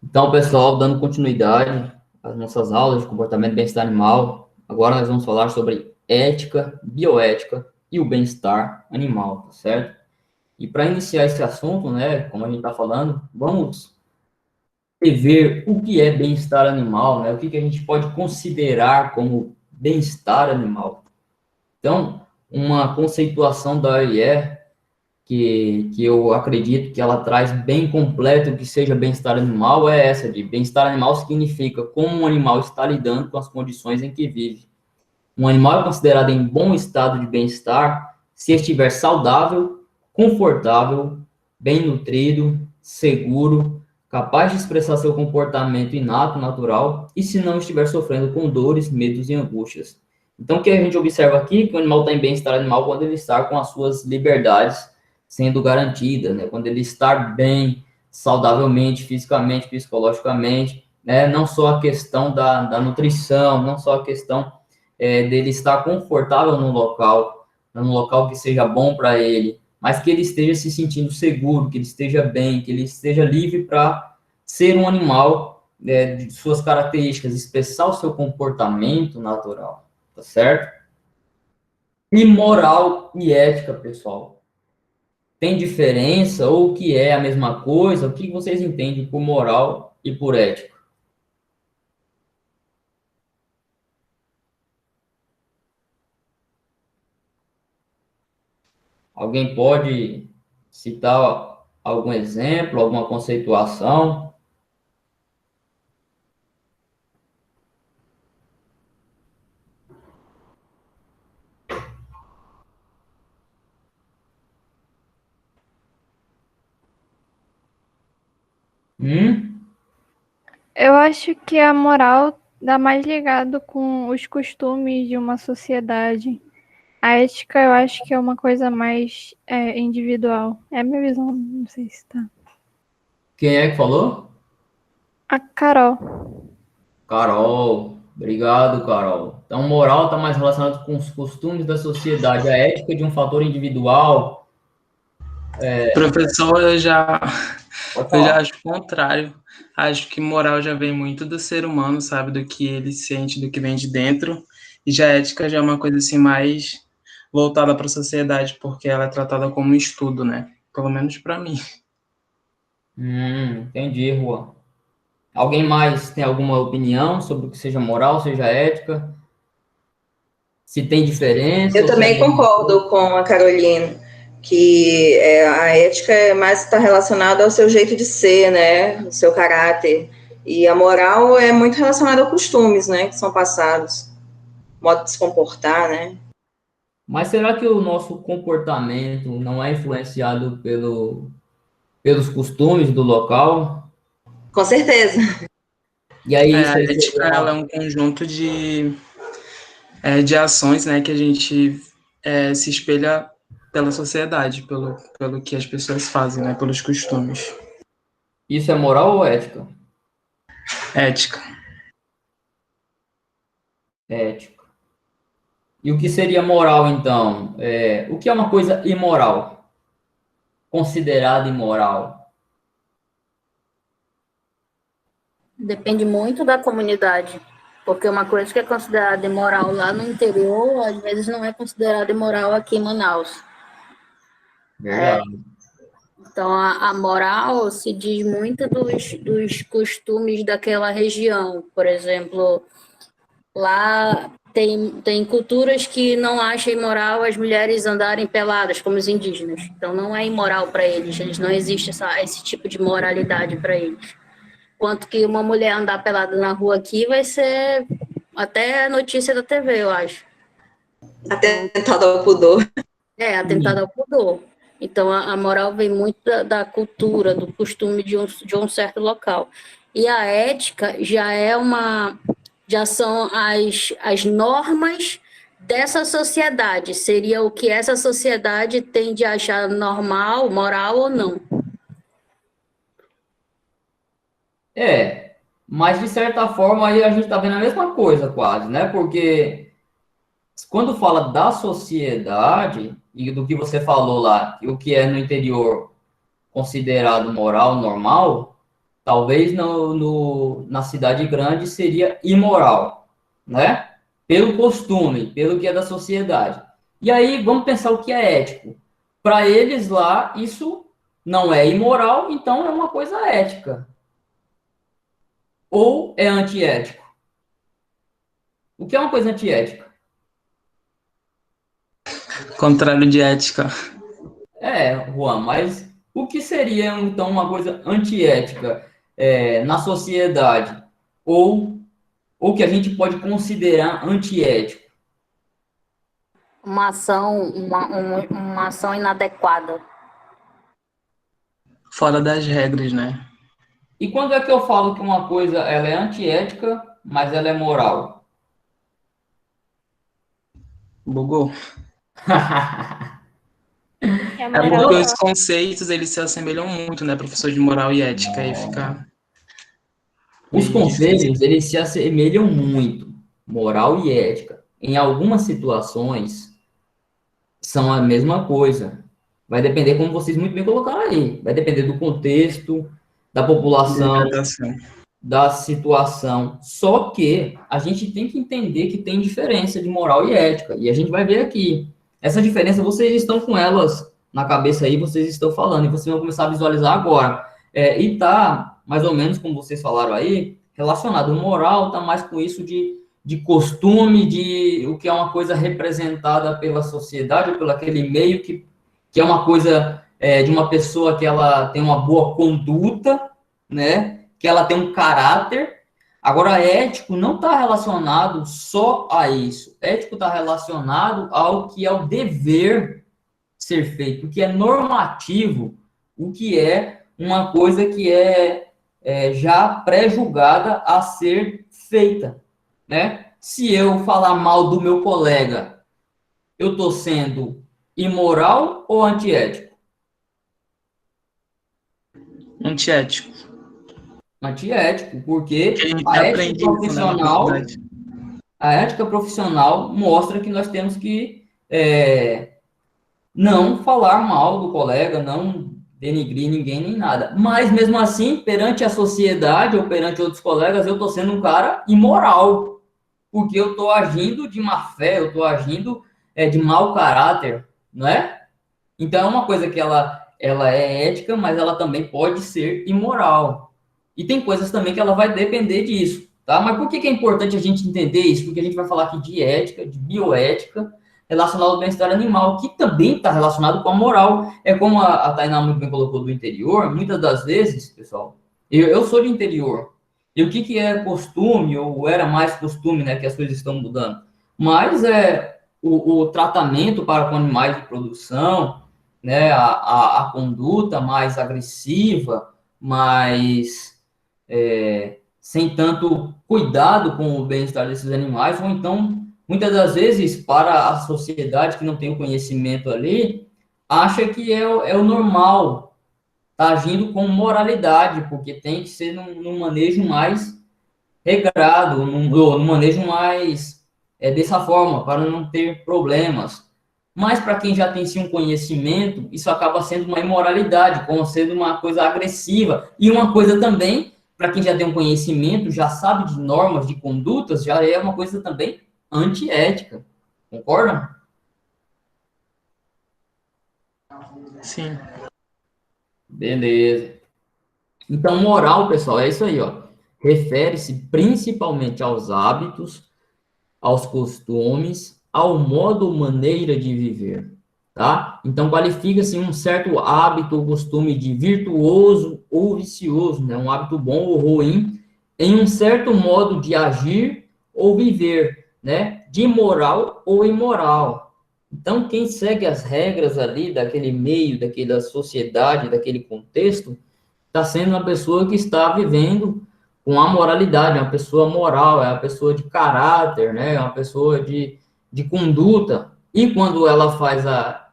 Então, pessoal, dando continuidade às nossas aulas de comportamento e bem-estar animal, agora nós vamos falar sobre ética, bioética e o bem-estar animal, tá certo? E para iniciar esse assunto, né, como a gente está falando, vamos ver o que é bem-estar animal, né? O que a gente pode considerar como bem-estar animal. Então, uma conceituação da OIE que eu acredito que ela traz bem completo o que seja bem-estar animal é essa, de bem-estar animal significa como um animal está lidando com as condições em que vive. Um animal é considerado em bom estado de bem-estar se estiver saudável, confortável, bem nutrido, seguro, capaz de expressar seu comportamento inato, natural, e se não estiver sofrendo com dores, medos e angústias. Então, o que a gente observa aqui é que o animal está em bem-estar animal quando ele está com as suas liberdades sendo garantidas, né? Quando ele está bem, saudavelmente, fisicamente, psicologicamente, né? Não só a questão da nutrição, não só a questão dele estar confortável num local que seja bom para ele, mas que ele esteja se sentindo seguro, que ele esteja bem, que ele esteja livre para ser um animal de suas características, expressar o seu comportamento natural, tá certo? E moral e ética, pessoal. Tem diferença ou o que é a mesma coisa? O que vocês entendem por moral e por ética? Alguém pode citar algum exemplo, alguma conceituação? Hum? Eu acho que a moral dá mais ligado com os costumes de uma sociedade. A ética eu acho que é uma coisa mais individual. É a minha visão, não sei se tá. Quem é que falou? A Carol. Carol. Obrigado, Carol. Então, moral está mais relacionado com os costumes da sociedade, a ética de um fator individual. Professor, Pode eu já falar. acho o contrário. Acho que moral já vem muito do ser humano, sabe? Do que ele sente, do que vem de dentro. E já a ética já é uma coisa assim mais voltada para a sociedade, porque ela é tratada como um estudo, né? Pelo menos para mim. Entendi, Juan. Alguém mais tem alguma opinião sobre o que seja moral, seja ética? Se tem diferença Eu ou se é a também mesma coisa? concordo com a Carolina, que a ética é mais está relacionada ao seu jeito de ser, né, o seu caráter, e a moral é muito relacionada a costumes, né, que são passados, modo de se comportar, né. Mas será que o nosso comportamento não é influenciado pelos costumes do local? Com certeza. E aí, isso A aí ética ela é seria... um conjunto de ações, né, que a gente se espelha pela sociedade, pelo que as pessoas fazem, né, pelos costumes. Isso é moral ou ética? Ética. Ética. E o que seria moral, então? O que é uma coisa imoral? Considerada imoral? Depende muito da comunidade, porque uma coisa que é considerada imoral lá no interior, às vezes não é considerada imoral aqui em Manaus. Verdade. Então, a moral se diz muito dos costumes daquela região. Por exemplo, lá tem culturas que não acham imoral as mulheres andarem peladas, como os indígenas. Então, não é imoral para eles não existe esse tipo de moralidade para eles. Quanto que uma mulher andar pelada na rua aqui vai ser até notícia da TV, eu acho. Atentado ao pudor. Atentado ao pudor. Então, a moral vem muito da cultura, do costume de um certo local. E a ética já são as normas dessa sociedade. Seria o que essa sociedade tem de achar normal, moral ou não. Mas de certa forma aí a gente está vendo a mesma coisa quase, né? Porque quando fala da sociedade e do que você falou lá, e o que é no interior considerado moral, normal, Talvez na cidade grande seria imoral, né? Pelo costume, pelo que é da sociedade. E aí, vamos pensar o que é ético. Para eles lá, isso não é imoral, então é uma coisa ética. Ou é antiético? O que é uma coisa antiética? Contrário de ética. Juan, mas o que seria, então, uma coisa antiética na sociedade? Ou que a gente pode considerar antiético? Uma ação inadequada. Fora das regras, né? E quando é que eu falo que uma coisa ela é antiética, mas ela é moral? Bugou. Que a É moral porque os conceitos, eles se assemelham muito, né, professor de moral e ética, aí fica Os meio difícil. conceitos, eles se assemelham muito, moral e ética. Em algumas situações, são a mesma coisa. Vai depender, como vocês muito bem colocaram aí, vai depender do contexto, da população, Interpretação. da situação. Só que a gente tem que entender que tem diferença de moral e ética. E a gente vai ver aqui. Essa diferença, vocês estão com elas na cabeça aí, vocês estão falando, e vocês vão começar a visualizar agora. E tá, mais ou menos, como vocês falaram aí, relacionado. O moral tá mais com isso de costume, de o que é uma coisa representada pela sociedade, ou pelo aquele meio que é uma coisa de uma pessoa que ela tem uma boa conduta, né? Que ela tem um caráter. Agora, ético não está relacionado só a isso. Ético está relacionado ao que é o dever ser feito, o que é normativo, o que é uma coisa que é já pré-julgada a ser feita, né? Se eu falar mal do meu colega, eu estou sendo imoral ou antiético? Antiético. Antiético, porque Que a gente a ética aprende isso, né, na profissional, faculdade. a ética profissional mostra que nós temos que não falar mal do colega, não denigrir ninguém nem nada. Mas mesmo assim, perante a sociedade ou perante outros colegas, eu estou sendo um cara imoral, porque eu estou agindo de má fé, eu estou agindo de mau caráter, não é? Então é uma coisa que ela é ética, mas ela também pode ser imoral. E tem coisas também que ela vai depender disso, tá? Mas por que é importante a gente entender isso? Porque a gente vai falar aqui de ética, de bioética, relacionado ao bem-estar animal, que também está relacionado com a moral. É como a Tainá muito bem colocou do interior, muitas das vezes, pessoal, eu sou de interior. E o que é costume, ou era mais costume, né, que as coisas estão mudando? Mas o tratamento para com animais de produção, né, a conduta mais agressiva, mais sem tanto cuidado com o bem-estar desses animais, ou então, muitas das vezes, para a sociedade que não tem o conhecimento ali, acha que é o normal, tá agindo com moralidade, porque tem que ser num manejo mais regrado, num manejo mais dessa forma, para não ter problemas. Mas para quem já tem sim um conhecimento, isso acaba sendo uma imoralidade, como sendo uma coisa agressiva. E uma coisa também, para quem já tem um conhecimento, já sabe de normas, de condutas, já é uma coisa também antiética. Concordam? Sim. Beleza. Então, moral, pessoal, é isso aí, ó. Refere-se principalmente aos hábitos, aos costumes, ao modo ou maneira de viver, tá? Então, qualifica-se um certo hábito ou costume de virtuoso ou vicioso, né? Um hábito bom ou ruim, em um certo modo de agir ou viver, né? De moral ou imoral. Então, quem segue as regras ali daquele meio, daquela sociedade, daquele contexto, está sendo uma pessoa que está vivendo com a moralidade, é uma pessoa moral, é uma pessoa de caráter, né? É uma pessoa de conduta. E quando ela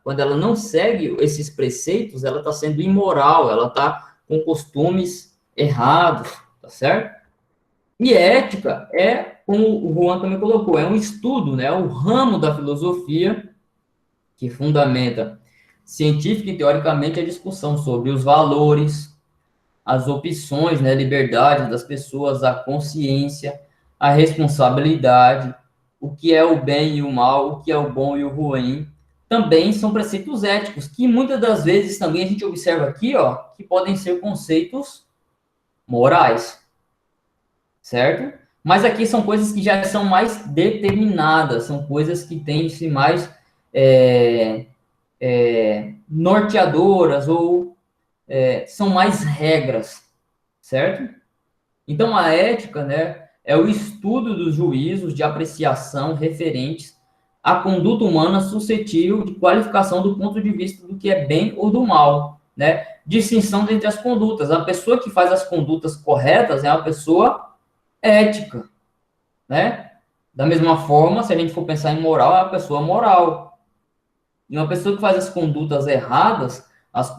quando ela não segue esses preceitos, ela está sendo imoral, ela está com costumes errados, tá certo? E ética como o Juan também colocou, é um estudo, né? O ramo da filosofia que fundamenta científica e teoricamente a discussão sobre os valores, as opções, né, liberdade das pessoas, a consciência, a responsabilidade, o que é o bem e o mal, o que é o bom e o ruim, também são preceitos éticos, que muitas das vezes também a gente observa aqui, ó, que podem ser conceitos morais, certo? Mas aqui são coisas que já são mais determinadas, são coisas que têm-se mais norteadoras ou são mais regras, certo? Então, a ética, né, é o estudo dos juízos de apreciação referentes à conduta humana suscetível de qualificação do ponto de vista do que é bem ou do mal, né? Distinção entre as condutas. A pessoa que faz as condutas corretas é uma pessoa ética, né? Da mesma forma, se a gente for pensar em moral, é uma pessoa moral. E uma pessoa que faz as condutas erradas,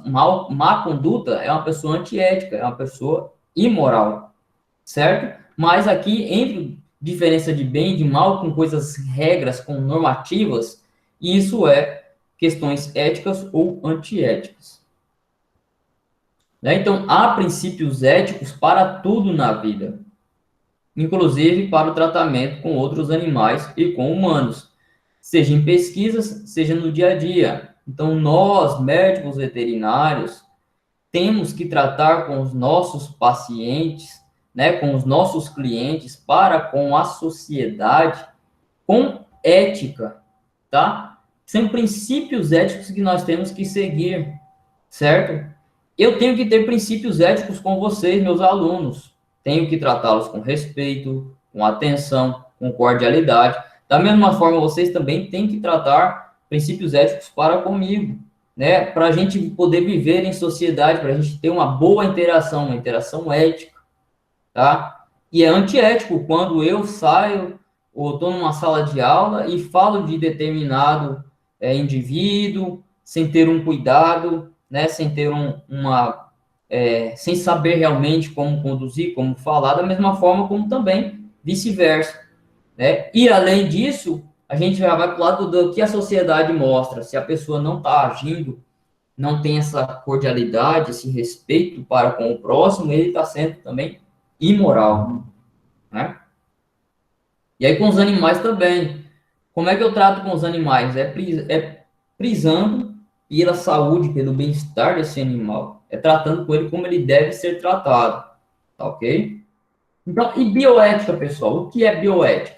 má conduta, é uma pessoa antiética, é uma pessoa imoral, certo? Mas aqui, entre diferença de bem e de mal, com coisas, regras, com normativas, isso é questões éticas ou antiéticas. Né? Então, há princípios éticos para tudo na vida, inclusive para o tratamento com outros animais e com humanos, seja em pesquisas, seja no dia a dia. Então, nós, médicos veterinários, temos que tratar com os nossos pacientes, né, com os nossos clientes, para com a sociedade, com ética, tá? São princípios éticos que nós temos que seguir, certo? Eu tenho que ter princípios éticos com vocês, meus alunos. Tenho que tratá-los com respeito, com atenção, com cordialidade. Da mesma forma, vocês também têm que tratar princípios éticos para comigo, né? Para a gente poder viver em sociedade, para a gente ter uma boa interação, uma interação ética, tá? E é antiético quando eu saio ou estou numa sala de aula e falo de determinado indivíduo sem ter um cuidado, né? Sem ter sem saber realmente como conduzir, como falar, da mesma forma como também vice-versa, né? E além disso, a gente já vai para o lado do que a sociedade mostra. Se a pessoa não está agindo, não tem essa cordialidade, esse respeito para com o próximo, ele está sendo também imoral, né? E aí com os animais também. Como é que eu trato com os animais? É prisando pela saúde, pelo bem-estar desse animal. É tratando com ele como ele deve ser tratado, tá ok? Então, e bioética, pessoal? O que é bioética?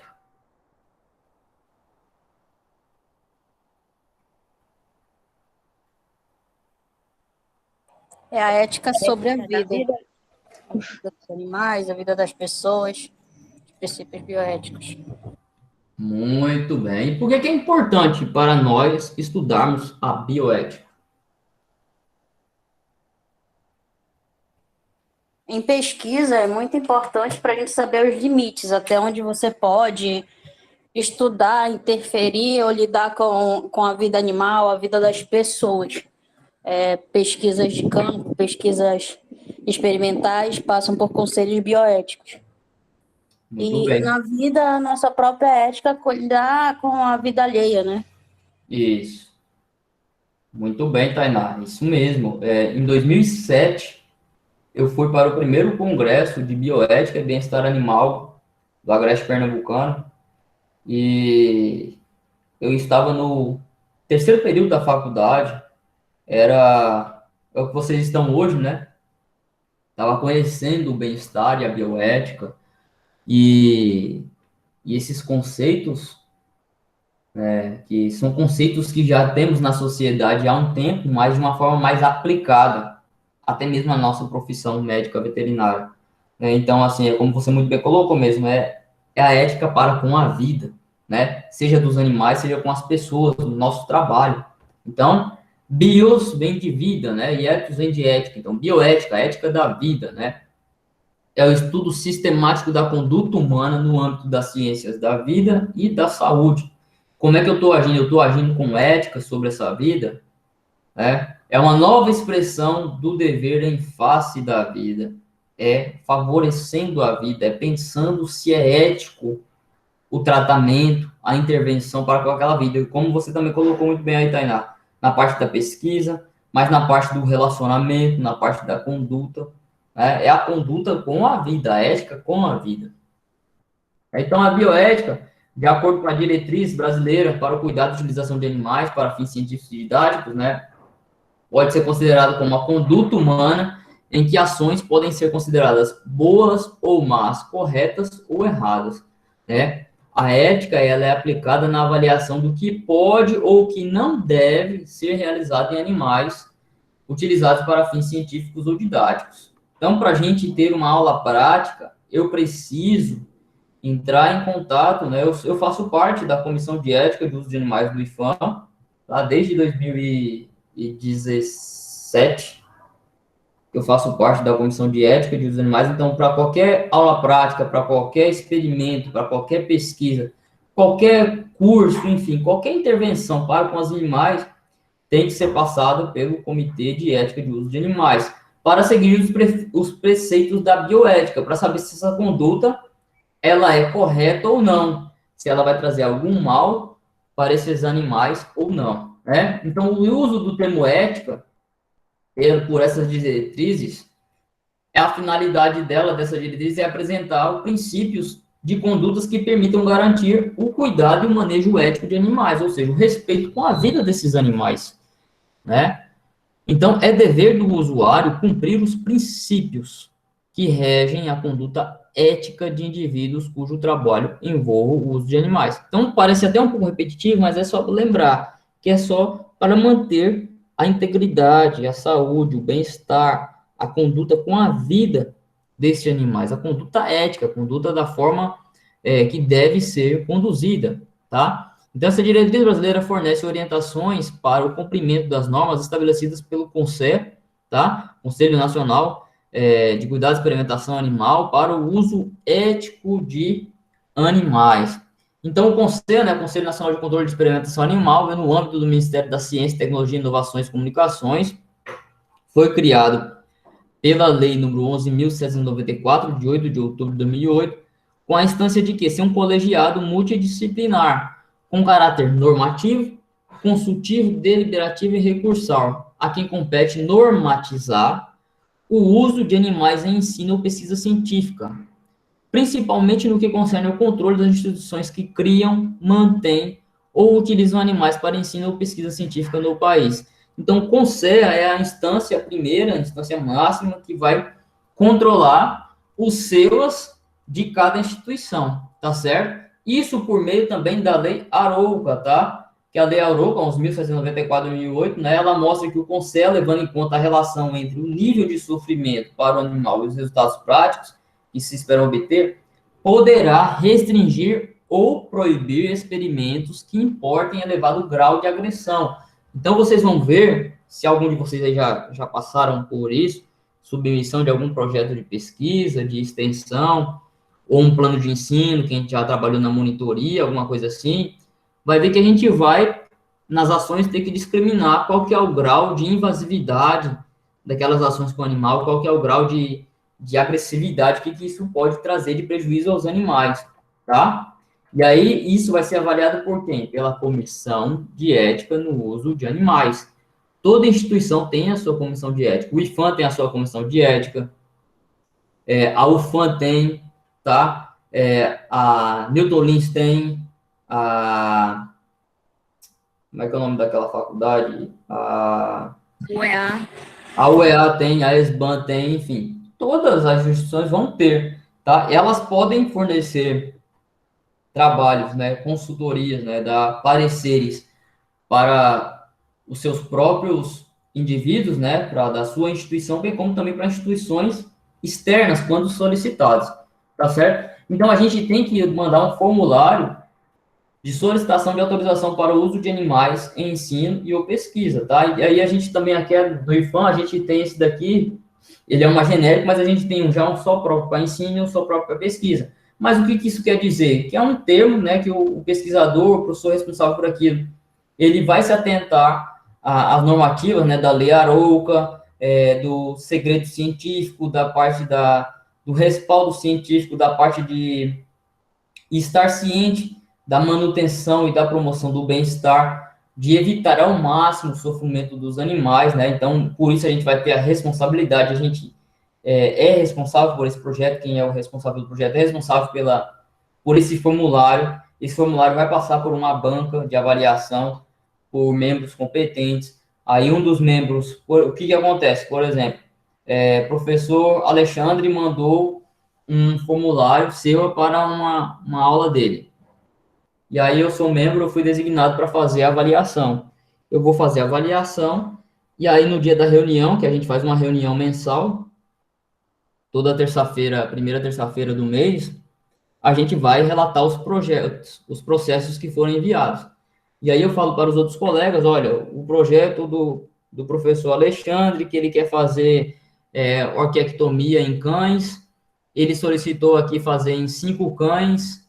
É a ética sobre a vida dos animais, a vida das pessoas, princípios bioéticos. Muito bem. E por que é importante para nós estudarmos a bioética? Em pesquisa, é muito importante para a gente saber os limites, até onde você pode estudar, interferir ou lidar com a vida animal, a vida das pessoas. Pesquisas de campo, pesquisas experimentais passam por conselhos bioéticos. Muito bem. Na vida, a nossa própria ética cuidar com a vida alheia, né? Isso. Muito bem, Tainá. Isso mesmo. Em 2007, eu fui para o primeiro congresso de bioética e bem-estar animal do Agreste Pernambucano e eu estava no terceiro período da faculdade. É o que vocês estão hoje, né? Estava conhecendo o bem-estar e a bioética e esses conceitos, que são conceitos que já temos na sociedade há um tempo, mas de uma forma mais aplicada, até mesmo a nossa profissão médica veterinária. Então, assim, é como você muito bem colocou mesmo, é a ética para com a vida, né? Seja dos animais, seja com as pessoas, no nosso trabalho. Então, bios vem de vida, né? E ethos vem de ética. Então, bioética, a ética da vida, né? É o estudo sistemático da conduta humana no âmbito das ciências da vida e da saúde. Como é que eu estou agindo? Eu estou agindo com ética sobre essa vida? É uma nova expressão do dever em face da vida. É favorecendo a vida, é pensando se é ético o tratamento, a intervenção para com aquela vida. Como você também colocou muito bem aí, Tainá, na parte da pesquisa, mas na parte do relacionamento, na parte da conduta, né? É a conduta com a vida, a ética com a vida. Então, a bioética, de acordo com a diretriz brasileira para o cuidado e utilização de animais para fins científicos e didáticos, né, pode ser considerada como uma conduta humana em que ações podem ser consideradas boas ou más, corretas ou erradas, né? A ética, ela é aplicada na avaliação do que pode ou que não deve ser realizado em animais utilizados para fins científicos ou didáticos. Então, para a gente ter uma aula prática, eu preciso entrar em contato, né? Eu faço parte da Comissão de Ética de Uso de Animais do IFAM, tá? Desde 2017, eu faço parte da Comissão de Ética de Uso de Animais. Então, para qualquer aula prática, para qualquer experimento, para qualquer pesquisa, qualquer curso, enfim, qualquer intervenção para com os animais, tem que ser passada pelo Comitê de Ética de Uso de Animais, para seguir os preceitos da bioética, para saber se essa conduta ela é correta ou não, se ela vai trazer algum mal para esses animais ou não, né? Então, o uso do termo ética, por essas diretrizes, a finalidade dessa diretriz é apresentar princípios de condutas que permitam garantir o cuidado e o manejo ético de animais, ou seja, o respeito com a vida desses animais, né? Então, é dever do usuário cumprir os princípios que regem a conduta ética de indivíduos cujo trabalho envolva o uso de animais. Então, parece até um pouco repetitivo, mas é só lembrar que é só para manter a integridade, a saúde, o bem-estar, a conduta com a vida desses animais, a conduta ética, a conduta da forma que deve ser conduzida, tá? Então, essa diretriz brasileira fornece orientações para o cumprimento das normas estabelecidas pelo CONSE, tá? Conselho Nacional de Cuidado e Experimentação Animal, para o uso ético de animais. Então, o CONSE, né, Conselho Nacional de Controle de Experimentação Animal, no âmbito do Ministério da Ciência, Tecnologia, Inovações e Comunicações, foi criado pela Lei número 11.794, de 8 de outubro de 2008, com a instância de que ser um colegiado multidisciplinar, com caráter normativo, consultivo, deliberativo e recursal, a quem compete normatizar o uso de animais em ensino ou pesquisa científica, principalmente no que concerne ao controle das instituições que criam, mantêm ou utilizam animais para ensino ou pesquisa científica no país. Então, o CONSEA é a instância primeira, a instância máxima, que vai controlar os selos de cada instituição, tá certo? Isso por meio também da Lei Arouca, tá? Que a Lei Arouca, 11.794 de 2008, né, ela mostra que o CONSEA, levando em conta a relação entre o nível de sofrimento para o animal e os resultados práticos que se esperam obter, poderá restringir ou proibir experimentos que importem elevado grau de agressão. Então, vocês vão ver, se algum de vocês aí já passaram por isso, submissão de algum projeto de pesquisa, de extensão, ou um plano de ensino, que a gente já trabalhou na monitoria, alguma coisa assim, vai ver que a gente vai, nas ações, ter que discriminar qual que é o grau de invasividade daquelas ações com o animal, qual que é o grau de agressividade, que isso pode trazer de prejuízo aos animais, tá? E aí, isso vai ser avaliado por quem? Pela Comissão de Ética no Uso de Animais. Toda instituição tem a sua comissão de ética. O IFAM tem a sua comissão de ética, a UFAM tem, tá? A Newton Lins tem, como é que é o nome daquela faculdade? UEA. A UEA tem, a ESBAN tem, enfim, todas as instituições vão ter, tá? Elas podem fornecer trabalhos, né, consultorias, né, dar pareceres para os seus próprios indivíduos, né, da sua instituição, bem como também para instituições externas, quando solicitados, tá certo? Então, a gente tem que mandar um formulário de solicitação de autorização para o uso de animais em ensino e ou pesquisa, tá? E aí a gente também aqui do IFAM, a gente tem esse daqui, ele é uma genérica, mas a gente tem já um só próprio para ensino e um só próprio para pesquisa. Mas o que isso quer dizer? Que é um termo, né, que o pesquisador, o professor responsável por aquilo, ele vai se atentar às normativas, né, da Lei Arouca, do segredo científico, da parte do respaldo científico, da parte de estar ciente da manutenção e da promoção do bem-estar, de evitar ao máximo o sofrimento dos animais, né? Então, por isso a gente vai ter a responsabilidade, a gente é responsável por esse projeto, quem é o responsável pelo projeto é responsável por esse formulário. Esse formulário vai passar por uma banca de avaliação por membros competentes. Aí um dos membros, o que acontece? Por exemplo, professor Alexandre mandou um formulário seu para uma aula dele. E aí eu sou membro, eu fui designado para fazer a avaliação. Eu vou fazer a avaliação, e aí no dia da reunião, que a gente faz uma reunião mensal, toda terça-feira, primeira terça-feira do mês, a gente vai relatar os projetos, os processos que foram enviados. E aí eu falo para os outros colegas, olha, o projeto do professor Alexandre, que ele quer fazer orquiectomia em cães, ele solicitou aqui fazer em 5 cães,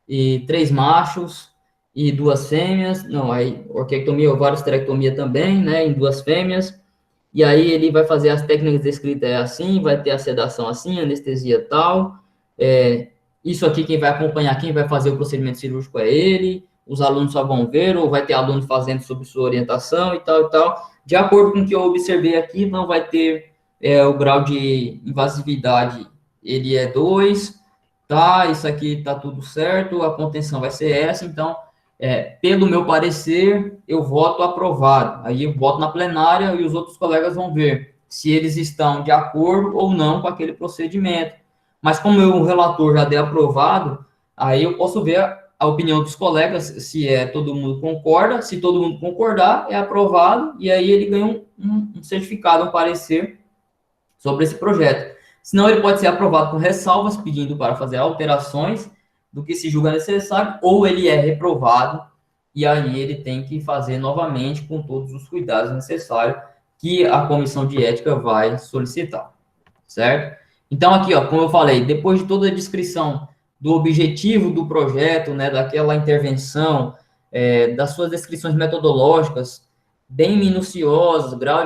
e 3 machos, e 2 fêmeas, não, aí orquiectomia, ovariosterectomia também, né, em 2 fêmeas, e aí ele vai fazer as técnicas descritas assim, vai ter a sedação assim, anestesia tal, isso aqui quem vai acompanhar, quem vai fazer o procedimento cirúrgico é ele, os alunos só vão ver, ou vai ter aluno fazendo sob sua orientação e tal e tal. De acordo com o que eu observei aqui, não vai ter o grau de invasividade, ele é 2, tá, isso aqui tá tudo certo, a contenção vai ser essa, então, pelo meu parecer, eu voto aprovado. Aí eu voto na plenária e os outros colegas vão ver se eles estão de acordo ou não com aquele procedimento. Mas como o relator já deu aprovado, aí eu posso ver a opinião dos colegas, se todo mundo concorda, se todo mundo concordar, é aprovado, e aí ele ganha um certificado, um parecer sobre esse projeto. Senão ele pode ser aprovado com ressalvas, pedindo para fazer alterações do que se julga necessário, ou ele é reprovado, e aí ele tem que fazer novamente com todos os cuidados necessários que a comissão de ética vai solicitar, certo? Então, aqui, ó, como eu falei, depois de toda a descrição do objetivo do projeto, né, daquela intervenção, das suas descrições metodológicas, bem minuciosas, grau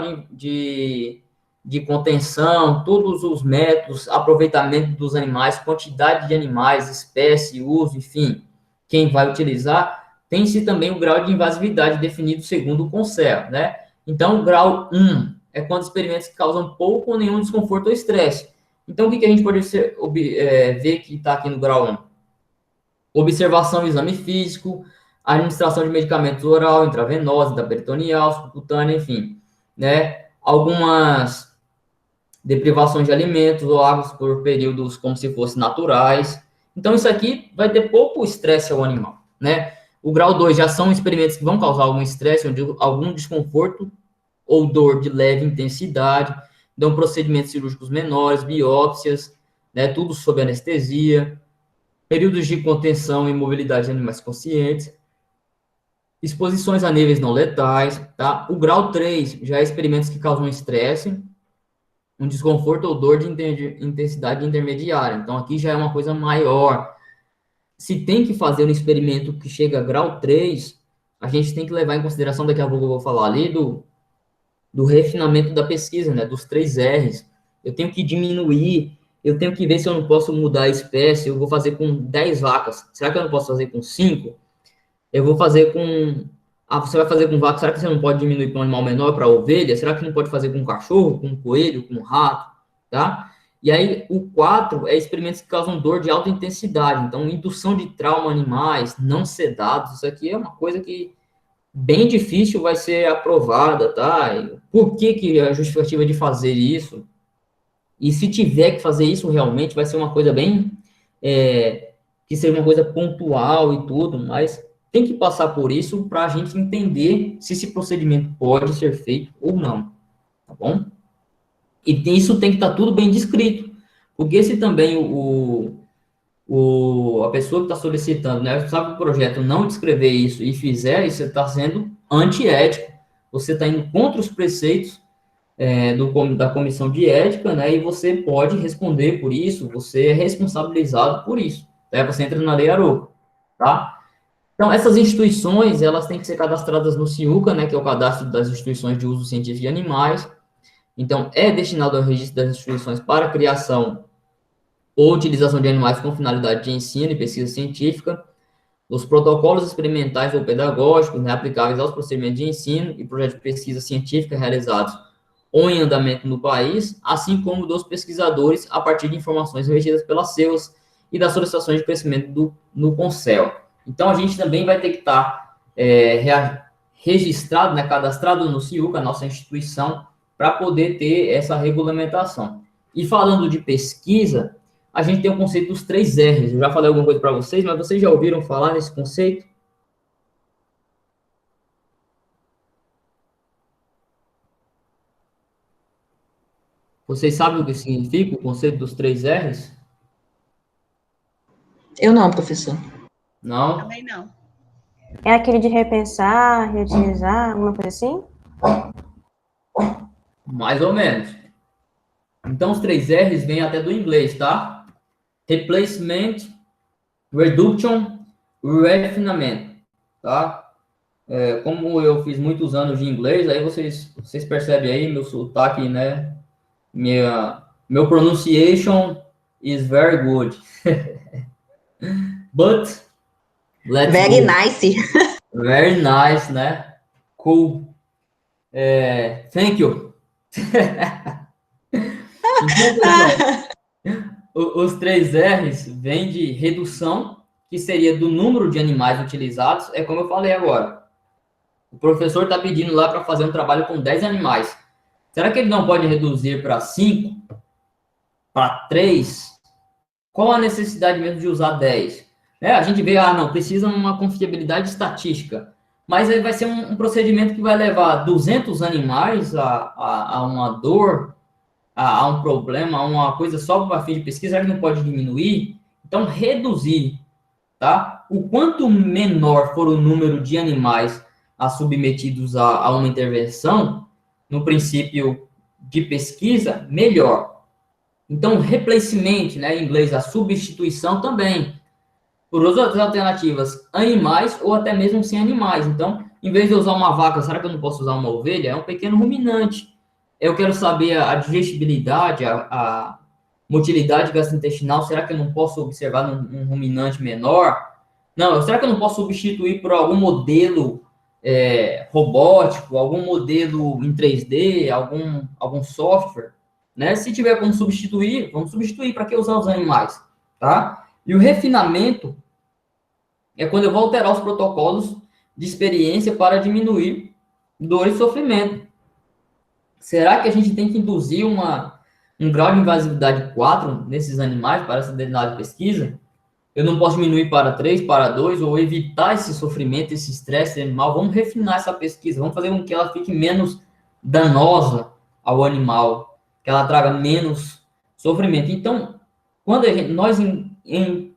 de contenção, todos os métodos, aproveitamento dos animais, quantidade de animais, espécie, uso, enfim, quem vai utilizar, tem-se também o grau de invasividade definido segundo o CONSEA, né? Então, o grau 1 é quando experimentos que causam pouco ou nenhum desconforto ou estresse. Então, o que a gente pode ver que está aqui no grau 1? Observação e exame físico, administração de medicamentos oral, intravenosa, da peritoneal, subcutânea, enfim, né? Algumas deprivações de alimentos ou águas por períodos como se fossem naturais. Então, isso aqui vai ter pouco estresse ao animal, né? O grau 2 já são experimentos que vão causar algum estresse, algum desconforto ou dor de leve intensidade, então procedimentos cirúrgicos menores, biópsias, né, tudo sob anestesia, períodos de contenção e mobilidade de animais conscientes, exposições a níveis não letais, tá? O grau 3 já é experimentos que causam estresse, um desconforto ou dor de intensidade intermediária. Então, aqui já é uma coisa maior. Se tem que fazer um experimento que chega a grau 3, a gente tem que levar em consideração, daqui a pouco eu vou falar ali, do refinamento da pesquisa, né, dos 3 R's. Eu tenho que diminuir, eu tenho que ver se eu não posso mudar a espécie, eu vou fazer com 10 vacas, será que eu não posso fazer com 5? Eu vou fazer com... você vai fazer com vaca, será que você não pode diminuir para um animal menor, para ovelha? Será que não pode fazer com cachorro, com coelho, com rato, tá? E aí, o 4 é experimentos que causam dor de alta intensidade, então, indução de trauma animais, não sedados, isso aqui é uma coisa que bem difícil vai ser aprovada, tá? Por que a justificativa de fazer isso? E se tiver que fazer isso realmente, vai ser uma coisa bem... que seja uma coisa pontual e tudo, mas tem que passar por isso para a gente entender se esse procedimento pode ser feito ou não, tá bom? E isso tem que estar tudo bem descrito, porque se também a pessoa que está solicitando, né, sabe o projeto, não descrever isso e fizer, isso está sendo antiético, você está indo contra os preceitos da comissão de ética, né, e você pode responder por isso, você é responsabilizado por isso, né, você entra na lei Arouca, tá? Então, essas instituições, elas têm que ser cadastradas no CIUCA, né, que é o cadastro das instituições de uso científico de animais. Então, é destinado ao registro das instituições para criação ou utilização de animais com finalidade de ensino e pesquisa científica. Os protocolos experimentais ou pedagógicos, né, aplicáveis aos procedimentos de ensino e projetos de pesquisa científica realizados ou em andamento no país, assim como dos pesquisadores a partir de informações regidas pelas CEUs e das solicitações de crescimento no Concel. Então, a gente também vai ter que estar registrado, né, cadastrado no CIUC, a nossa instituição, para poder ter essa regulamentação. E falando de pesquisa, a gente tem o conceito dos 3 R's. Eu já falei alguma coisa para vocês, mas vocês já ouviram falar nesse conceito? Vocês sabem o que significa o conceito dos 3 R's? Eu não, professor. Não? Também não. É aquele de repensar, reutilizar, alguma coisa assim? Mais ou menos. Então, os 3 R's vêm até do inglês, tá? Replacement, Reduction, Refinement, tá? Como eu fiz muitos anos de inglês, aí vocês percebem aí meu sotaque, né? Meu pronunciation is very good. But, let's Very go. nice. Very nice, né? Cool. Thank you. Então, pessoal, os 3 R's vêm de redução, que seria do número de animais utilizados. É como eu falei agora. O professor está pedindo lá para fazer um trabalho com 10 animais. Será que ele não pode reduzir para 5? Para 3? Qual a necessidade mesmo de usar 10? A gente vê, não, precisa de uma confiabilidade estatística. Mas aí vai ser um procedimento que vai levar 200 animais a uma dor, a um problema, a uma coisa só para fim de pesquisa. Será que não pode diminuir? Então, reduzir, tá? O quanto menor for o número de animais submetidos a uma intervenção, no princípio de pesquisa, melhor. Então, replacement, né, em inglês, a substituição também. Por outras alternativas, animais ou até mesmo sem animais. Então, em vez de usar uma vaca, será que eu não posso usar uma ovelha? É um pequeno ruminante. Eu quero saber a digestibilidade, a motilidade gastrointestinal. Será que eu não posso observar num ruminante menor? Não, será que eu não posso substituir por algum modelo robótico, algum modelo em 3D, algum software? Né? Se tiver como substituir, vamos substituir. Para que usar os animais? Tá? E o refinamento é quando eu vou alterar os protocolos de experiência para diminuir dor e sofrimento. Será que a gente tem que induzir um grau de invasividade 4 nesses animais para essa determinada pesquisa? Eu não posso diminuir para 3, para 2, ou evitar esse sofrimento, esse estresse animal. Vamos refinar essa pesquisa, vamos fazer com que ela fique menos danosa ao animal, que ela traga menos sofrimento. Então, quando nós em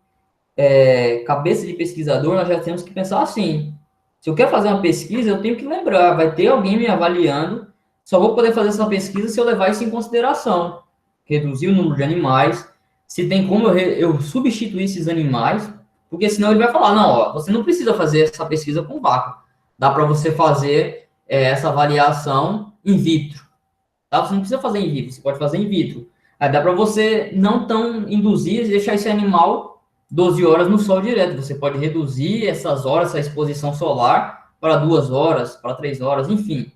cabeça de pesquisador, nós já temos que pensar assim: se eu quero fazer uma pesquisa, eu tenho que lembrar, vai ter alguém me avaliando, só vou poder fazer essa pesquisa se eu levar isso em consideração, reduzir o número de animais, se tem como eu substituir esses animais, porque senão ele vai falar, não, ó, você não precisa fazer essa pesquisa com vaca, dá para você fazer essa avaliação in vitro, tá? Você não precisa fazer in vivo, você pode fazer in vitro. Aí dá para você não tão induzir e deixar esse animal 12 horas no sol direto. Você pode reduzir essas horas, essa exposição solar, para 2 horas, para 3 horas, enfim.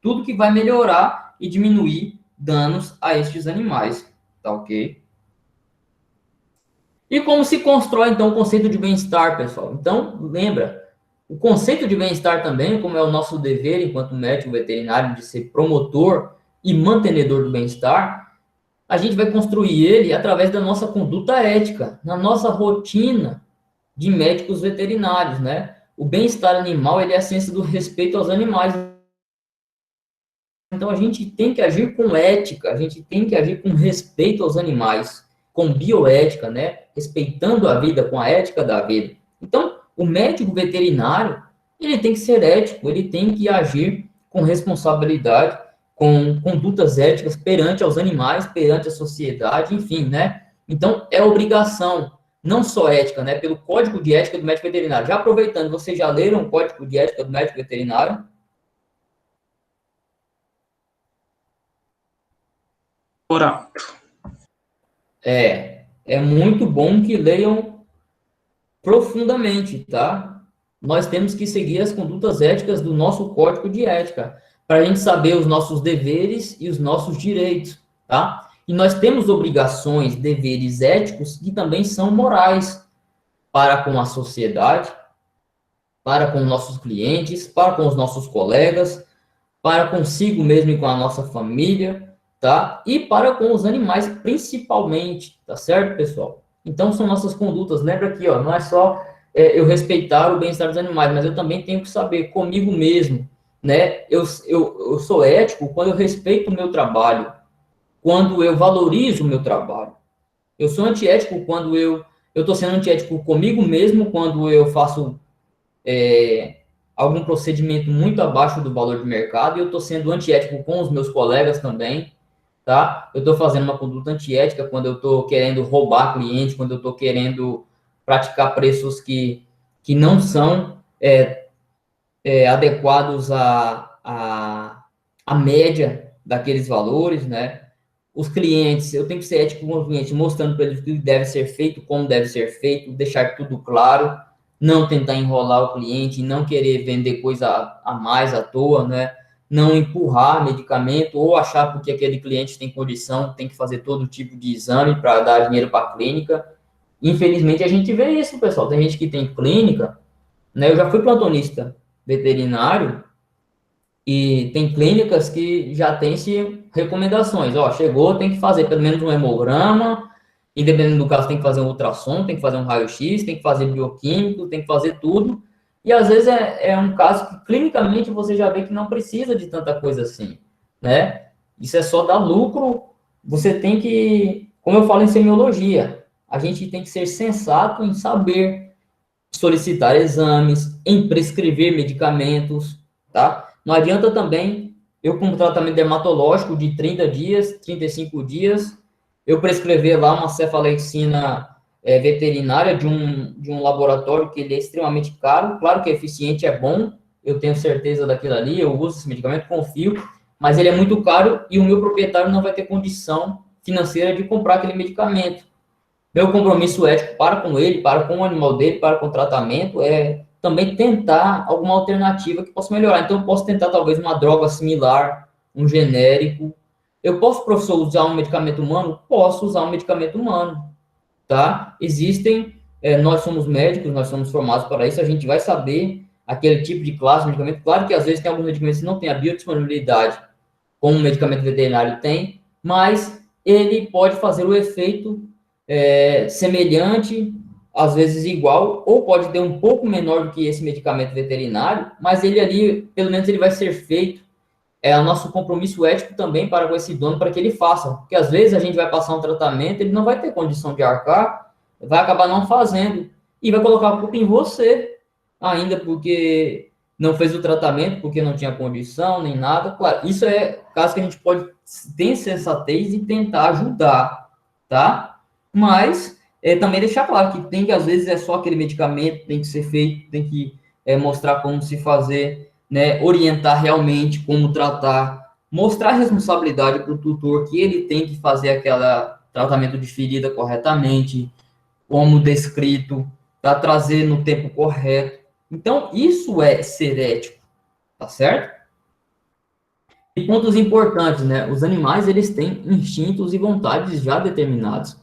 Tudo que vai melhorar e diminuir danos a estes animais, tá ok? E como se constrói, então, o conceito de bem-estar, pessoal? Então, lembra, o conceito de bem-estar também, como é o nosso dever enquanto médico veterinário, de ser promotor e mantenedor do bem-estar, a gente vai construir ele através da nossa conduta ética, na nossa rotina de médicos veterinários, né? O bem-estar animal, ele é a ciência do respeito aos animais. Então, a gente tem que agir com ética, a gente tem que agir com respeito aos animais, com bioética, né? Respeitando a vida, com a ética da vida. Então, o médico veterinário, ele tem que ser ético, ele tem que agir com responsabilidade, com condutas éticas perante aos animais, perante a sociedade, enfim, né? Então, é obrigação, não só ética, né? Pelo Código de Ética do Médico Veterinário. Já aproveitando, vocês já leram o Código de Ética do Médico Veterinário? Por alto. É muito bom que leiam profundamente, tá? Nós temos que seguir as condutas éticas do nosso Código de Ética, para a gente saber os nossos deveres e os nossos direitos, tá? E nós temos obrigações, deveres éticos que também são morais para com a sociedade, para com nossos clientes, para com os nossos colegas, para consigo mesmo e com a nossa família, tá? E para com os animais principalmente, tá certo, pessoal? Então, são nossas condutas. Lembra aqui, ó, não é só eu respeitar o bem-estar dos animais, mas eu também tenho que saber comigo mesmo, né? Eu sou ético quando eu respeito o meu trabalho, quando eu valorizo o meu trabalho. Eu sou antiético quando eu estou sendo antiético comigo mesmo, quando eu faço algum procedimento muito abaixo do valor de mercado, e eu estou sendo antiético com os meus colegas também, tá? Eu estou fazendo uma conduta antiética quando eu estou querendo roubar cliente, quando eu estou querendo praticar preços que não são adequados à média daqueles valores, né? Os clientes, eu tenho que ser ético com o cliente, mostrando para ele o que deve ser feito, como deve ser feito, deixar tudo claro, não tentar enrolar o cliente, não querer vender coisa a mais à toa, né? Não empurrar medicamento ou achar porque aquele cliente tem condição, tem que fazer todo tipo de exame para dar dinheiro para a clínica. Infelizmente, a gente vê isso, pessoal. Tem gente que tem clínica, né? Eu já fui plantonista veterinário e tem clínicas que já tem-se recomendações. Ó, chegou, tem que fazer pelo menos um hemograma, e dependendo do caso, tem que fazer um ultrassom, tem que fazer um raio-x, tem que fazer bioquímico, tem que fazer tudo. E às vezes é um caso que clinicamente você já vê que não precisa de tanta coisa assim, né? Isso é só dar lucro. Você tem que, como eu falo em semiologia, a gente tem que ser sensato em saber solicitar exames, em prescrever medicamentos, tá? Não adianta também, eu com tratamento dermatológico de 30 dias, 35 dias, eu prescrever lá uma cefalexina veterinária de um laboratório que ele é extremamente caro, claro que é eficiente, é bom, eu tenho certeza daquilo ali, eu uso esse medicamento, confio, mas ele é muito caro e o meu proprietário não vai ter condição financeira de comprar aquele medicamento. Meu compromisso ético para com ele, para com o animal dele, para com o tratamento, é também tentar alguma alternativa que possa melhorar. Então, eu posso tentar, talvez, uma droga similar, um genérico. Eu posso, professor, usar um medicamento humano? Posso usar um medicamento humano, tá? Existem, nós somos médicos, nós somos formados para isso, a gente vai saber aquele tipo de classe de medicamento. Claro que, às vezes, tem alguns medicamentos que não têm a biodisponibilidade, como o medicamento veterinário tem, mas ele pode fazer o efeito semelhante, às vezes igual, ou pode ter um pouco menor do que esse medicamento veterinário, mas ele ali, pelo menos ele vai ser feito, o nosso compromisso ético também para com esse dono, para que ele faça, porque às vezes a gente vai passar um tratamento, ele não vai ter condição de arcar, vai acabar não fazendo, e vai colocar a culpa em você, ainda porque não fez o tratamento, porque não tinha condição, nem nada. Claro, isso é caso que a gente pode ter sensatez e tentar ajudar, tá? Mas também deixar claro que tem que, às vezes, é só aquele medicamento, tem que ser feito, tem que mostrar como se fazer, né, orientar realmente como tratar, mostrar a responsabilidade para o tutor que ele tem que fazer aquele tratamento de ferida corretamente, como descrito, para trazer no tempo correto. Então, isso é ser ético, tá certo? E pontos importantes, né? Os animais, eles têm instintos e vontades já determinados,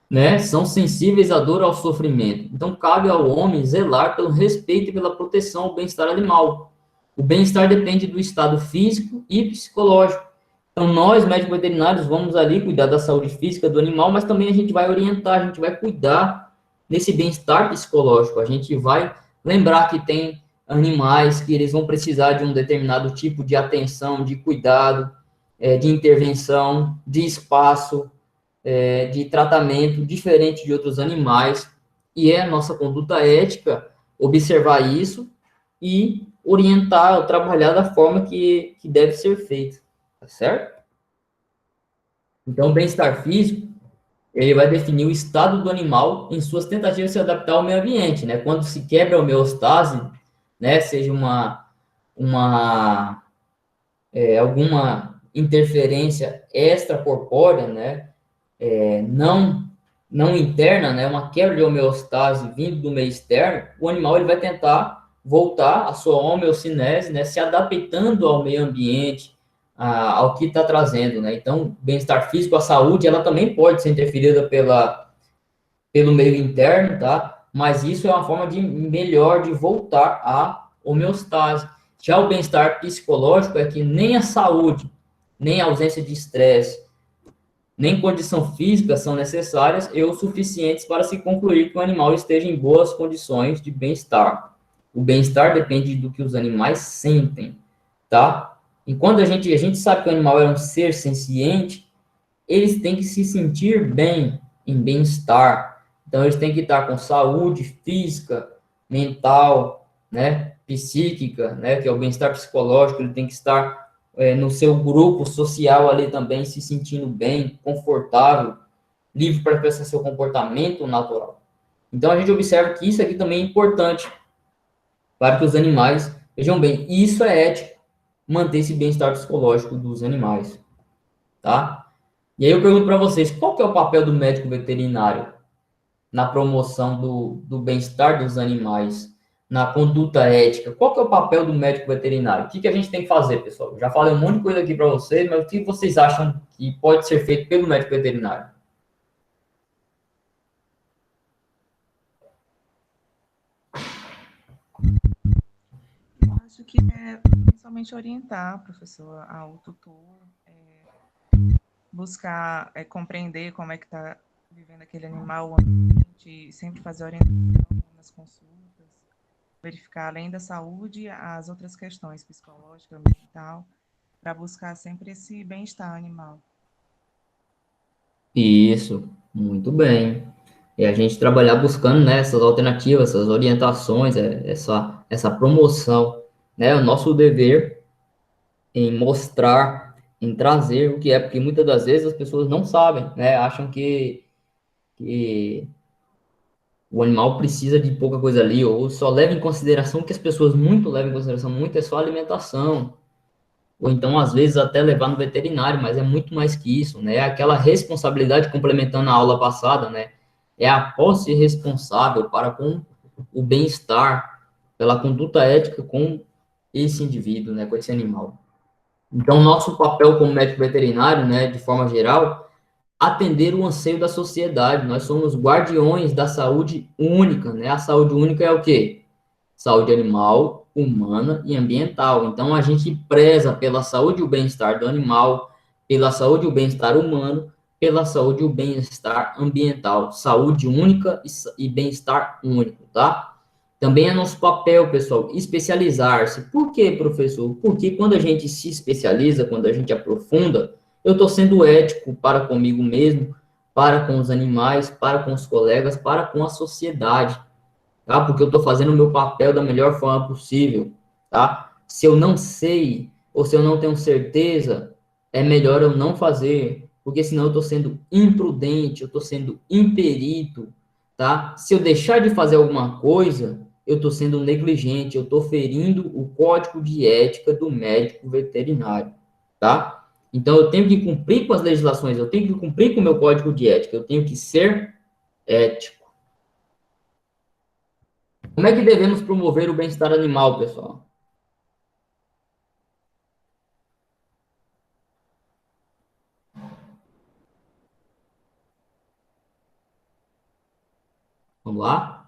né? São sensíveis à dor, ao sofrimento. Então, cabe ao homem zelar pelo respeito e pela proteção ao bem-estar animal. O bem-estar depende do estado físico e psicológico. Então, nós, médicos veterinários, vamos ali cuidar da saúde física do animal, mas também a gente vai orientar, a gente vai cuidar desse bem-estar psicológico. A gente vai lembrar que tem animais que eles vão precisar de um determinado tipo de atenção, de cuidado, de intervenção, de espaço, de tratamento diferente de outros animais, e é a nossa conduta ética observar isso e orientar ou trabalhar da forma que deve ser feito, tá certo? Então, o bem-estar físico, ele vai definir o estado do animal em suas tentativas de se adaptar ao meio ambiente, né? Quando se quebra a homeostase, né, seja alguma interferência extracorpórea, né, não interna, né, uma quebra de homeostase vindo do meio externo, o animal ele vai tentar voltar à sua homeocinese, né, se adaptando ao meio ambiente, ao que está trazendo, né? Então, bem-estar físico, a saúde, ela também pode ser interferida pelo meio interno, tá? Mas isso é uma forma de melhor de voltar à homeostase. Já o bem-estar psicológico é que nem a saúde, nem a ausência de estresse, nem condição física são necessárias ou suficientes para se concluir que o animal esteja em boas condições de bem-estar. O bem-estar depende do que os animais sentem, tá? E quando a gente sabe que o animal é um ser senciente, eles têm que se sentir bem, em bem-estar. Então, eles têm que estar com saúde física, mental, né, psíquica, né, que é o bem-estar psicológico, ele tem que estar no seu grupo social ali também, se sentindo bem, confortável, livre para expressar seu comportamento natural. Então, a gente observa que isso aqui também é importante para que os animais vejam bem. E isso é ético, manter esse bem-estar psicológico dos animais, tá? E aí eu pergunto para vocês, qual que é o papel do médico veterinário na promoção do bem-estar dos animais, na conduta ética? Qual que é o papel do médico veterinário? O que a gente tem que fazer, pessoal? Já falei um monte de coisa aqui para vocês, mas o que vocês acham que pode ser feito pelo médico veterinário? Eu acho que é principalmente orientar, professor, ao tutor, buscar compreender como é que está vivendo aquele animal, o ambiente, sempre fazer orientação nas consultas, verificar, além da saúde, as outras questões psicológicas, mental, para buscar sempre esse bem-estar animal. Isso, muito bem. E a gente trabalhar buscando, né, essas alternativas, essas orientações, essa promoção, né, o nosso dever em mostrar, em trazer o que é, porque muitas das vezes as pessoas não sabem, né, acham que o animal precisa de pouca coisa ali, ou só leva em consideração, que as pessoas muito levam em consideração muito, é só alimentação, ou então, às vezes, até levar no veterinário, mas é muito mais que isso, né, aquela responsabilidade, complementando a aula passada, né, é a posse responsável para com o bem-estar, pela conduta ética com esse indivíduo, né, com esse animal. Então, nosso papel como médico veterinário, né, de forma geral, atender o anseio da sociedade. Nós somos guardiões da saúde única, né? A saúde única é o quê? Saúde animal, humana e ambiental. Então, a gente preza pela saúde e o bem-estar do animal, pela saúde e o bem-estar humano, pela saúde e o bem-estar ambiental. Saúde única e bem-estar único, tá? Também é nosso papel, pessoal, especializar-se. Por quê, professor? Porque quando a gente se especializa, quando a gente aprofunda, eu estou sendo ético para comigo mesmo, para com os animais, para com os colegas, para com a sociedade, tá? Porque eu estou fazendo o meu papel da melhor forma possível, tá? Se eu não sei, ou se eu não tenho certeza, é melhor eu não fazer, porque senão eu estou sendo imprudente, eu estou sendo imperito, tá? Se eu deixar de fazer alguma coisa, eu estou sendo negligente, eu estou ferindo o código de ética do médico veterinário, tá? Então, eu tenho que cumprir com as legislações, eu tenho que cumprir com o meu código de ética, eu tenho que ser ético. Como é que devemos promover o bem-estar animal, pessoal? Vamos lá?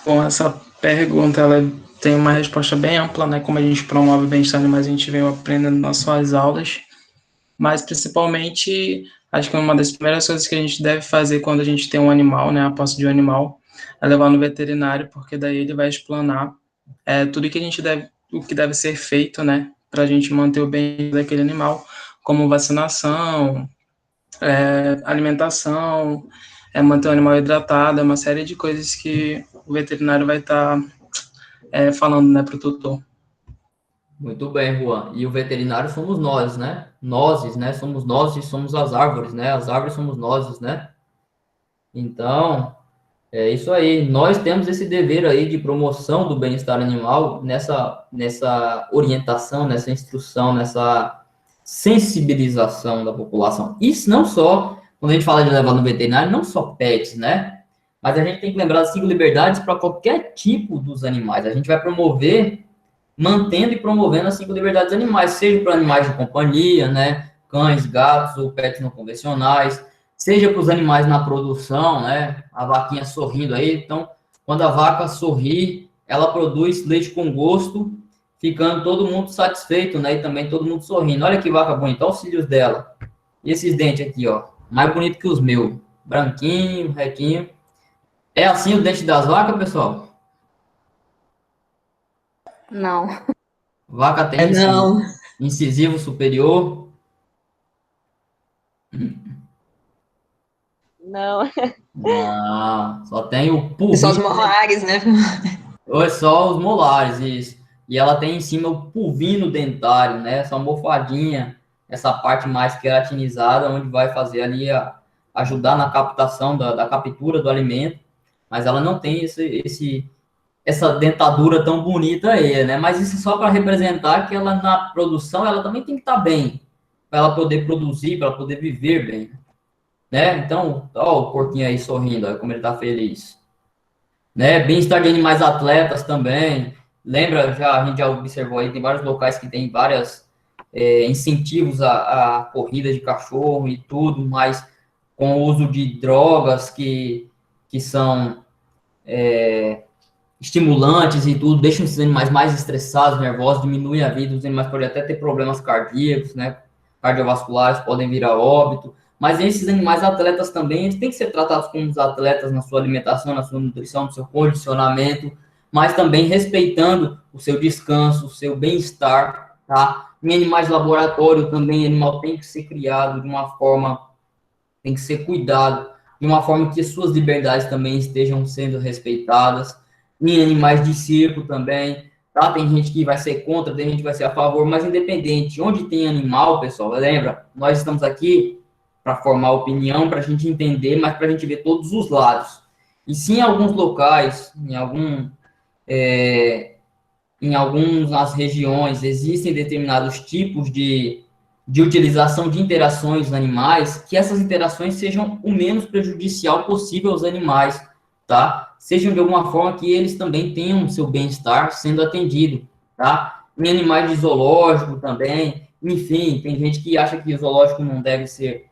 Bom, essa pergunta ela tem uma resposta bem ampla, né? Como a gente promove o bem-estar animal, a gente vem aprendendo nas suas aulas, mas principalmente, acho que uma das primeiras coisas que a gente deve fazer quando a gente tem um animal, né, a posse de um animal, é levar no veterinário, porque daí ele vai explanar tudo que a gente deve, o que deve ser feito, né, para a gente manter o bem daquele animal, como vacinação, alimentação, manter o animal hidratado, é uma série de coisas que o veterinário vai estar falando, né, para o tutor. Muito bem, Juan. E o veterinário somos nós, né? Nozes, né? Somos nós e somos as árvores, né? As árvores somos nós, né? Então, é isso aí. Nós temos esse dever aí de promoção do bem-estar animal nessa orientação, nessa instrução, nessa sensibilização da população. Isso não só quando a gente fala de levar no veterinário, não só pets, né? Mas a gente tem que lembrar das 5 liberdades para qualquer tipo dos animais. A gente vai promover, mantendo e promovendo as 5 liberdades animais, seja para animais de companhia, né? Cães, gatos ou pets não convencionais, seja para os animais na produção, né? A vaquinha sorrindo aí. Então, quando a vaca sorri, ela produz leite com gosto, ficando todo mundo satisfeito, né? E também todo mundo sorrindo. Olha que vaca bonita, olha os cílios dela. E esses dentes aqui, ó, mais bonito que os meus. Branquinho, retinho. É assim o dente das vacas, pessoal? Não. Vaca tem Não. incisivo superior. Não. Não, só tem o Só os pulvinho. molares, né? Ou é só os molares, isso. E ela tem em cima o pulvino dentário, né? Essa almofadinha, essa parte mais queratinizada, onde vai fazer ali ajudar na captação da captura do alimento. Mas ela não tem essa dentadura tão bonita aí, né? Mas isso só para representar que ela na produção ela também tem que estar bem, para ela poder produzir, para ela poder viver bem, né? Então, ó, o porquinho aí sorrindo, ó, como ele tá feliz, né? Bem-estar de animais atletas também. Lembra, a gente já observou aí, tem vários locais que tem vários incentivos à corrida de cachorro e tudo, mas com o uso de drogas que são estimulantes e tudo, deixam esses animais mais estressados, nervosos, diminuem a vida, os animais podem até ter problemas cardíacos, né? Cardiovasculares, podem vir a óbito. Mas esses animais atletas também, eles têm que ser tratados como os atletas na sua alimentação, na sua nutrição, no seu condicionamento, mas também respeitando o seu descanso, o seu bem-estar, tá? Em animais de laboratório também, o animal tem que ser criado de uma forma, tem que ser cuidado, de uma forma que suas liberdades também estejam sendo respeitadas. Em animais de circo também, tá? Tem gente que vai ser contra, tem gente que vai ser a favor, mas independente, onde tem animal, pessoal, lembra, nós estamos aqui para formar opinião, para a gente entender, mas para a gente ver todos os lados. E se em alguns locais, em algumas regiões, existem determinados tipos de utilização de interações animais, que essas interações sejam o menos prejudicial possível aos animais, tá? Sejam de alguma forma que eles também tenham seu bem-estar sendo atendido, tá? Em animais de zoológico também, enfim, tem gente que acha que o zoológico não deve ser,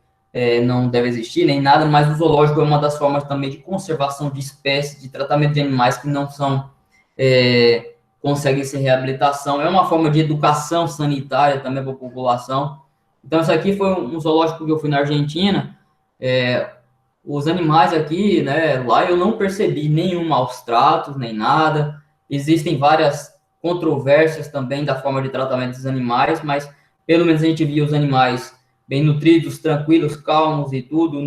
não deve existir, nem nada, mas o zoológico é uma das formas também de conservação de espécies, de tratamento de animais que não são, conseguem ser reabilitação, é uma forma de educação sanitária também para a população. Então, isso aqui foi um zoológico que eu fui na Argentina, os animais aqui, né, lá eu não percebi nenhum maus tratos, nem nada. Existem várias controvérsias também da forma de tratamento dos animais, mas pelo menos a gente via os animais bem nutridos, tranquilos, calmos e tudo.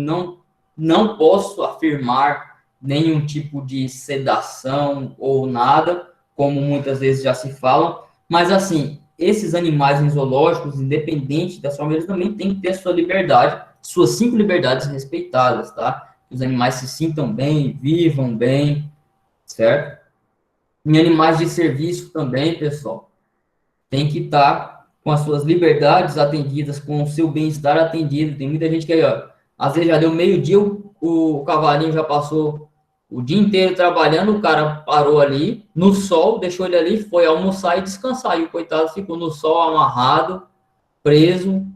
Não posso afirmar nenhum tipo de sedação ou nada, como muitas vezes já se fala, mas assim, esses animais em zoológicos, independente da forma, eles também têm que ter a sua liberdade, suas 5 liberdades respeitadas, tá? Que os animais se sintam bem, vivam bem, certo? Em animais de serviço também, pessoal, tem que estar com as suas liberdades atendidas, com o seu bem-estar atendido. Tem muita gente que aí, ó, às vezes já deu meio-dia, o cavalinho já passou o dia inteiro trabalhando, o cara parou ali, no sol, deixou ele ali, foi almoçar e descansar, e o coitado ficou no sol, amarrado, preso.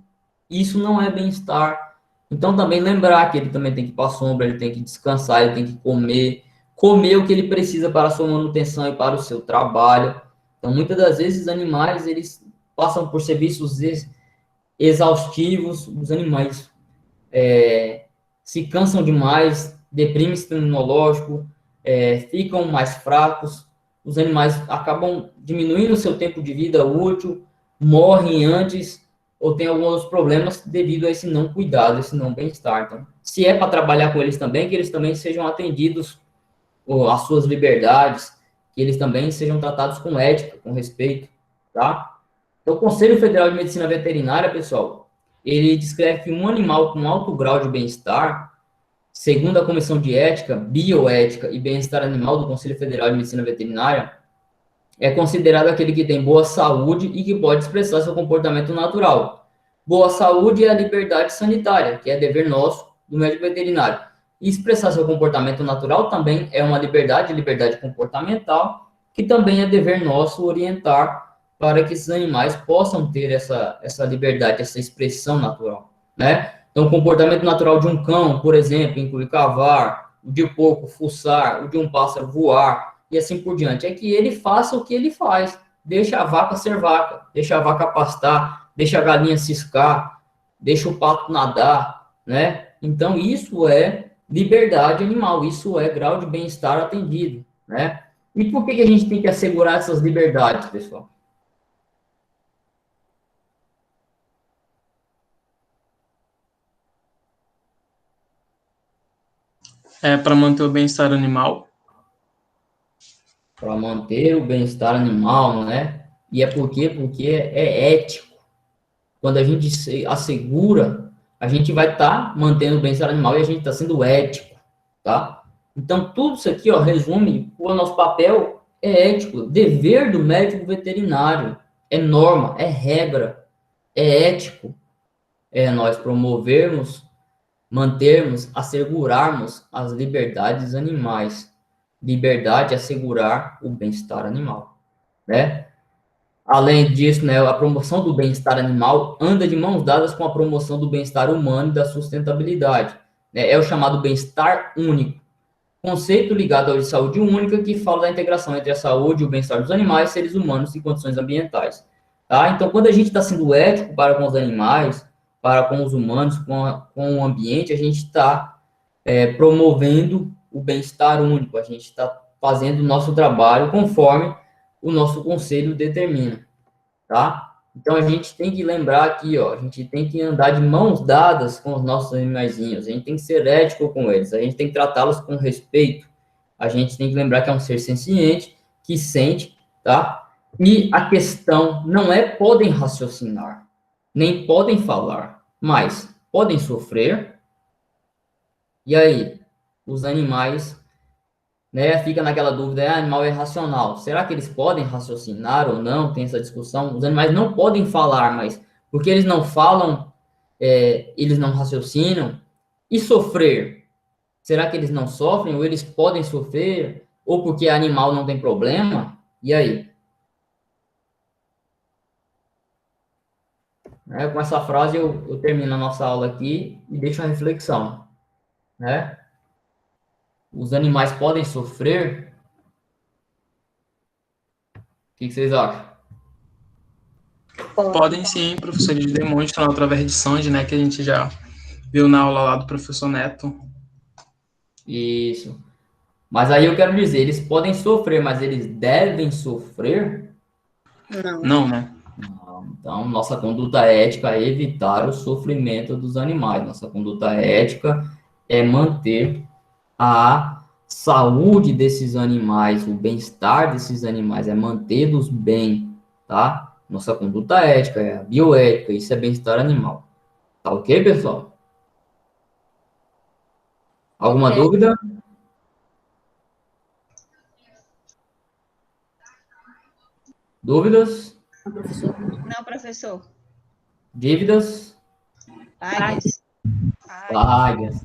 Isso não é bem-estar. Então, também lembrar que ele também tem que ir para a sombra, ele tem que descansar, ele tem que comer o que ele precisa para a sua manutenção e para o seu trabalho. Então, muitas das vezes, os animais, eles passam por serviços exaustivos, os animais se cansam demais, deprimem o sistema imunológico, ficam mais fracos, os animais acabam diminuindo o seu tempo de vida útil, morrem antes, ou tem alguns outros problemas devido a esse não cuidado, esse não bem-estar. Então, se é para trabalhar com eles também, que eles também sejam atendidos às suas liberdades, que eles também sejam tratados com ética, com respeito, tá? Então, o Conselho Federal de Medicina Veterinária, pessoal, ele descreve que um animal com alto grau de bem-estar, segundo a Comissão de Ética, Bioética e Bem-Estar Animal do Conselho Federal de Medicina Veterinária, é considerado aquele que tem boa saúde e que pode expressar seu comportamento natural. Boa saúde é a liberdade sanitária, que é dever nosso, do médico veterinário. E expressar seu comportamento natural também é uma liberdade comportamental, que também é dever nosso orientar para que esses animais possam ter essa liberdade, essa expressão natural, né? Então, o comportamento natural de um cão, por exemplo, inclui cavar, o de porco fuçar, o de um pássaro voar, e assim por diante. É que ele faça o que ele faz. Deixa a vaca ser vaca, deixa a vaca pastar, deixa a galinha ciscar, deixa o pato nadar, né? Então, isso é liberdade animal, isso é grau de bem-estar atendido, né? E por que a gente tem que assegurar essas liberdades, pessoal? É para manter o bem-estar animal. Para manter o bem-estar animal, não é? E é por quê? Porque é ético. Quando a gente se assegura, a gente vai estar mantendo o bem-estar animal e a gente está sendo ético, tá? Então, tudo isso aqui, ó, resume o nosso papel é ético, dever do médico veterinário, é norma, é regra, é ético, é nós promovermos, mantermos, assegurarmos as liberdades animais. Liberdade é assegurar o bem-estar animal, né? Além disso, né, a promoção do bem-estar animal anda de mãos dadas com a promoção do bem-estar humano e da sustentabilidade, né? É o chamado bem-estar único, conceito ligado à saúde única que fala da integração entre a saúde e o bem-estar dos animais, seres humanos e condições ambientais, tá? Então, quando a gente está sendo ético para com os animais, para com os humanos, com o ambiente, a gente está promovendo o bem-estar único, a gente está fazendo o nosso trabalho conforme o nosso conselho determina, tá? Então, a gente tem que lembrar aqui, ó, a gente tem que andar de mãos dadas com os nossos animaizinhos, a gente tem que ser ético com eles, a gente tem que tratá-los com respeito, a gente tem que lembrar que é um ser senciente, que sente, tá? E a questão não é podem raciocinar, nem podem falar, mas podem sofrer. E aí, os animais, né, fica naquela dúvida, animal é racional. Será que eles podem raciocinar ou não? Tem essa discussão. Os animais não podem falar, mas porque eles não falam, eles não raciocinam. E sofrer? Será que eles não sofrem ou eles podem sofrer? Ou porque animal não tem problema? E aí? Com essa frase eu termino a nossa aula aqui e deixo a reflexão, né? Os animais podem sofrer? O que vocês acham? Podem sim, professor, eles demonstram através de sonde, né, que a gente já viu na aula lá do professor Neto. Isso. Mas aí eu quero dizer, eles podem sofrer, mas eles devem sofrer? Não, né? Não. Então, nossa conduta ética é evitar o sofrimento dos animais. Nossa conduta ética é manter a saúde desses animais, o bem-estar desses animais, é mantê-los bem, tá? Nossa conduta ética é a bioética, isso é bem-estar animal. Tá ok, pessoal? Alguma dúvida? Dúvidas? Não, professor. Dívidas? Águias. Vagas.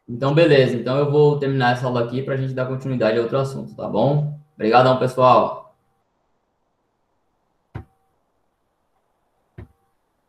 Então, beleza. Então, eu vou terminar essa aula aqui para a gente dar continuidade a outro assunto, tá bom? Obrigadão, pessoal.